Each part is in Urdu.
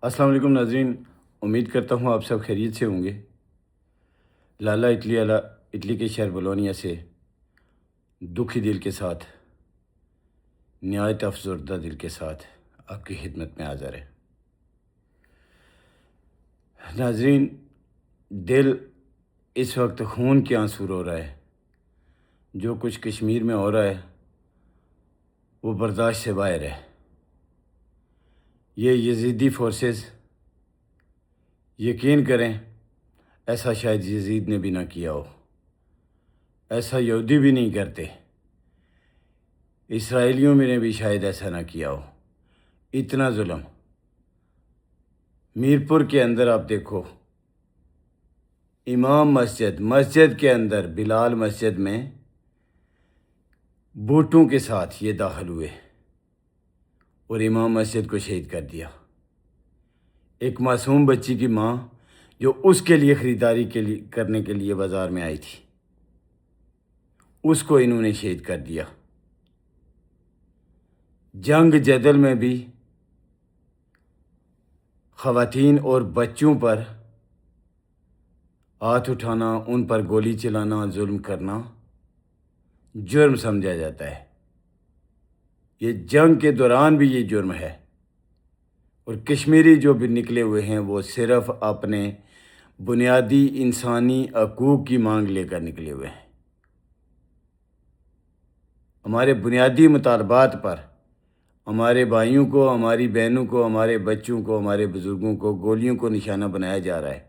السلام علیکم ناظرین، امید کرتا ہوں آپ سب خیریت سے ہوں گے۔ لالا اٹلی کے شہر بولونیا سے دکھی دل کے ساتھ، نہایت افسردہ دل کے ساتھ آپ کی خدمت میں حاضر ہے۔ ناظرین، دل اس وقت خون کے آنسو رو رہا ہے۔ جو کچھ کشمیر میں ہو رہا ہے وہ برداشت سے باہر ہے۔ یہ یزیدی فورسز، یقین کریں ایسا شاید یزید نے بھی نہ کیا ہو، ایسا یہودی بھی نہیں کرتے، اسرائیلیوں میں نے بھی شاید ایسا نہ کیا ہو۔ اتنا ظلم میرپور کے اندر آپ دیکھو، امام مسجد کے اندر، بلال مسجد میں بوٹوں کے ساتھ یہ داخل ہوئے اور امام مسجد کو شہید کر دیا۔ ایک معصوم بچی کی ماں جو اس کے لیے خریداری کرنے کے لیے بازار میں آئی تھی، اس کو انہوں نے شہید کر دیا۔ جنگ جدل میں بھی خواتین اور بچوں پر ہاتھ اٹھانا، ان پر گولی چلانا، ظلم کرنا جرم سمجھا جاتا ہے۔ یہ جنگ کے دوران بھی یہ جرم ہے، اور کشمیری جو بھی نکلے ہوئے ہیں وہ صرف اپنے بنیادی انسانی حقوق کی مانگ لے کر نکلے ہوئے ہیں۔ ہمارے بنیادی مطالبات پر ہمارے بھائیوں کو، ہماری بہنوں کو، ہمارے بچوں کو، ہمارے بزرگوں کو گولیوں کو نشانہ بنایا جا رہا ہے،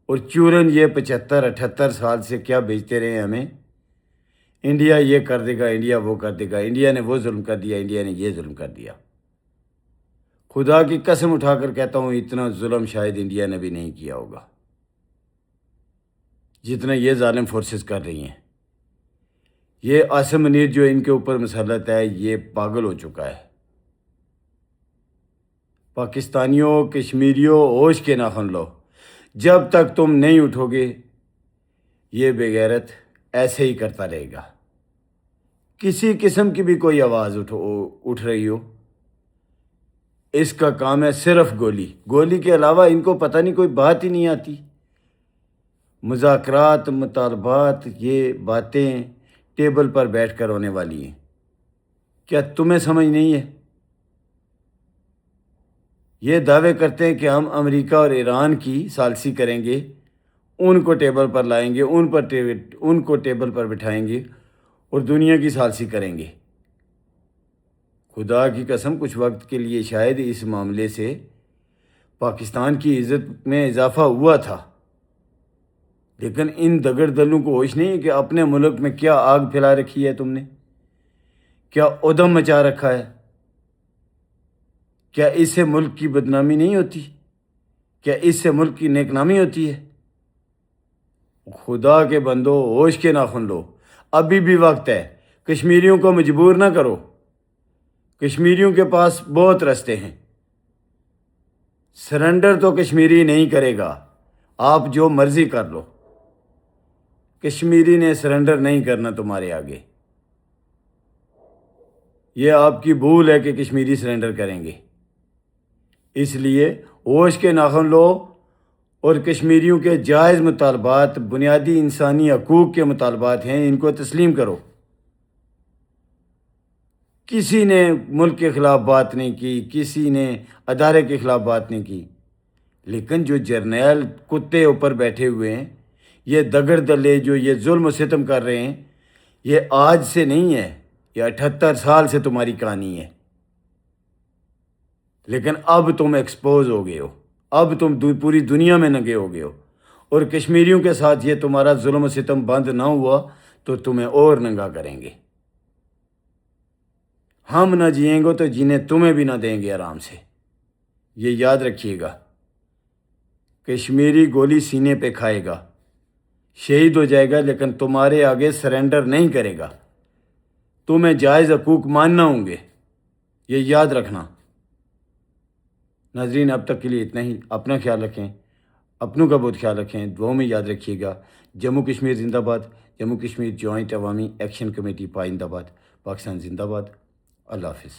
اور چورن یہ 75-78 سال سے کیا بیچتے رہے ہمیں، انڈیا یہ کر دے گا، انڈیا وہ کر دے گا، انڈیا نے وہ ظلم کر دیا، انڈیا نے یہ ظلم کر دیا۔ خدا کی قسم اٹھا کر کہتا ہوں، اتنا ظلم شاید انڈیا نے بھی نہیں کیا ہوگا جتنا یہ ظالم فورسز کر رہی ہیں۔ یہ عاصم منیر جو ان کے اوپر مسلط ہے، یہ پاگل ہو چکا ہے۔ پاکستانیوں، کشمیریوں، ہوش کے ناخن لو، جب تک تم نہیں اٹھو گے یہ بے غیرت ایسے ہی کرتا رہے گا۔ کسی قسم کی بھی کوئی آواز اٹھ رہی ہو، اس کا کام ہے صرف گولی کے علاوہ ان کو پتہ نہیں کوئی بات ہی نہیں آتی۔ مذاکرات، مطالبات، یہ باتیں ٹیبل پر بیٹھ کر ہونے والی ہیں، کیا تمہیں سمجھ نہیں ہے؟ یہ دعوے کرتے ہیں کہ ہم امریکہ اور ایران کی ثالثی کریں گے، ان کو ٹیبل پر لائیں گے، ان کو ٹیبل پر بٹھائیں گے اور دنیا کی ثالثی کریں گے۔ خدا کی قسم کچھ وقت کے لیے شاید اس معاملے سے پاکستان کی عزت میں اضافہ ہوا تھا، لیکن ان دگڑ دلوں کو ہوش نہیں ہے کہ اپنے ملک میں کیا آگ پھیلا رکھی ہے تم نے، کیا ادھم مچا رکھا ہے۔ کیا اس سے ملک کی بدنامی نہیں ہوتی؟ کیا اس سے ملک کی نیک نامی ہوتی ہے؟ خدا کے بندو، ہوش کے ناخن لو، ابھی بھی وقت ہے۔ کشمیریوں کو مجبور نہ کرو، کشمیریوں کے پاس بہت راستے ہیں۔ سرنڈر تو کشمیری نہیں کرے گا، آپ جو مرضی کر لو، کشمیری نے سرنڈر نہیں کرنا تمہارے آگے۔ یہ آپ کی بھول ہے کہ کشمیری سرنڈر کریں گے، اس لیے ہوش کے ناخن لو اور کشمیریوں کے جائز مطالبات، بنیادی انسانی حقوق کے مطالبات ہیں، ان کو تسلیم کرو۔ کسی نے ملک کے خلاف بات نہیں کی، کسی نے ادارے کے خلاف بات نہیں کی، لیکن جو جرنیل کتے اوپر بیٹھے ہوئے ہیں، یہ دگڑ دلے جو یہ ظلم و ستم کر رہے ہیں، یہ آج سے نہیں ہے، یہ 78 سال سے تمہاری کہانی ہے۔ لیکن اب تم ایکسپوز ہو گئے ہو، اب تم پوری دنیا میں ننگے ہو گئے ہو، اور کشمیریوں کے ساتھ یہ تمہارا ظلم و ستم بند نہ ہوا تو تمہیں اور ننگا کریں گے۔ ہم نہ جئیں گے تو جینے تمہیں بھی نہ دیں گے آرام سے، یہ یاد رکھیے گا۔ کشمیری گولی سینے پہ کھائے گا، شہید ہو جائے گا، لیکن تمہارے آگے سرنڈر نہیں کرے گا، تمہیں جائز حقوق ماننا ہوں گے، یہ یاد رکھنا۔ ناظرین، اب تک کے لیے اتنا ہی۔ اپنا خیال رکھیں، اپنوں کا بہت خیال رکھیں، دعاؤں میں یاد رکھیے گا۔ جموں کشمیر زندہ باد، جموں کشمیر جوائنٹ عوامی ایکشن کمیٹی پائندہ باد، پاکستان زندہ باد۔ اللہ حافظ۔